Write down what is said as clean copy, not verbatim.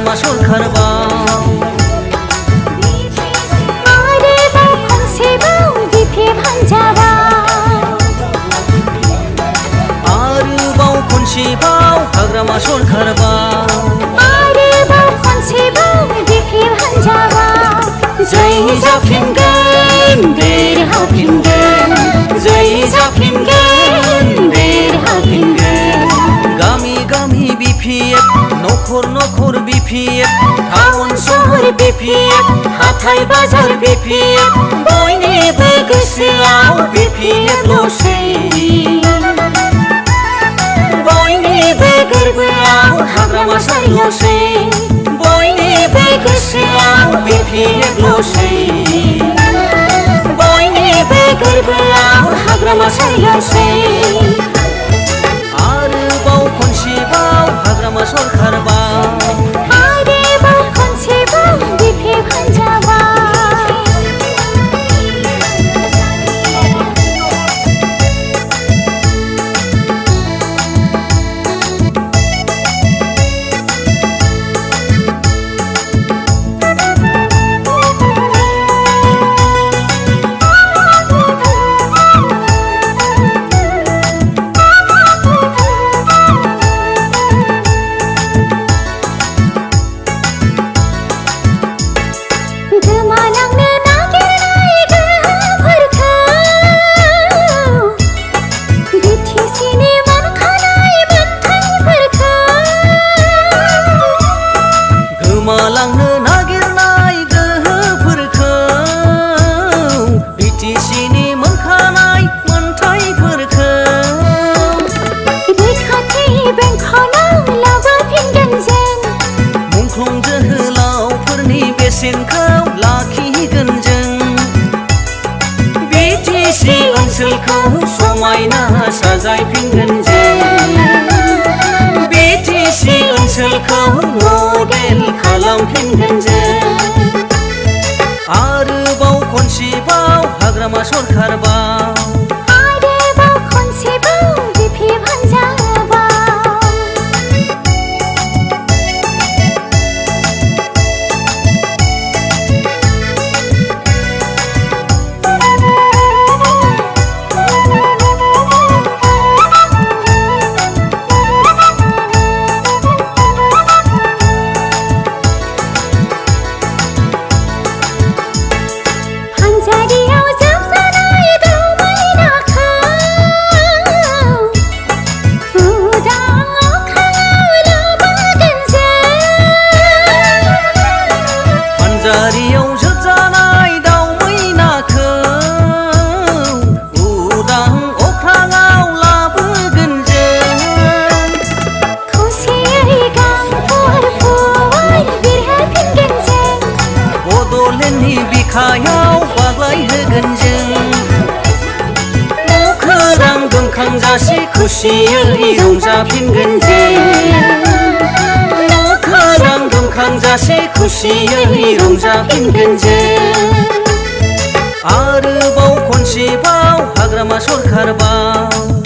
हाग्रामा सरखारबाव आरोबाव खनसेबाव बिपिएफ हान्जाबाव आरोबाव खनसेबाव हाग्रामा सरखारबाव आरोबाव खनसेबाव बिपिएफ हान्जाबाव जै जाफिनगोन देरहाफिनगोन जै जाफिनगोन देरहाफिनगोन गामि गामि बिपिएफ नखर नखर बिपिएफ टाउन सहर बिपिएफ हाथाय बाजार बिपिएफ बयनिबो गोसोआव बिपिएफल'सै बयनिबो गोरबोआव हाग्रामा सारिल'सै बयनिबो गोसोआव बिपिएफल'सै बयनिबो गोरबोआव हाग्रामा सारिल'सै आरोबाव खनसेबाव हाग्रामा सरखारबाव आरोबाव खनसेबाव बिपिएफ हान्जाबाव गोमालांनो नागिरनाय गोहोफोरखौ बिटिसिनि मोनखानाय मोनथायफोरखौ गोमालांनो नागिरनाय गोहोफोरखौ बिटिसिनि मोनखानाय मोनथायफोरखौ रैखाथि बेंखनाव लाबोफिनगोन जों मुंख्लं जोहोलावफोरनि बेसेनखौ लाखिगोन जों बिटिसि ओनसोलखौ समायना साजायफिनगोन जों बिटिसि ओनसोलखौ मडेल खालामफिनगोन जों आरोबाव खनसेबाव हाग्रामा सरखारबाव आरोबाव खनसेबाव बिपिएफ हान्जाबाव हान्जारियाव जोबजानाय दावबायनाखौ उदां अख्राङाव लाबोगोन जों फानजारियाव जोबजानाय दाउ मैनाखौ उदां अख्राङाव लाबोगोन जों खौसेयै गांफोर फुवार बिरहोफिनगोन जों बड'लेण्डनि बिखायाव बाग्लायहोगोन जों अखोरां गोमखांजासे खुसियै रंजाफिनगोन जों अखोरां गोमखांजासे खुसियै रंजाफिनगोन जों आरोबाव खनसेबाव हाग्रामा सरखारबाव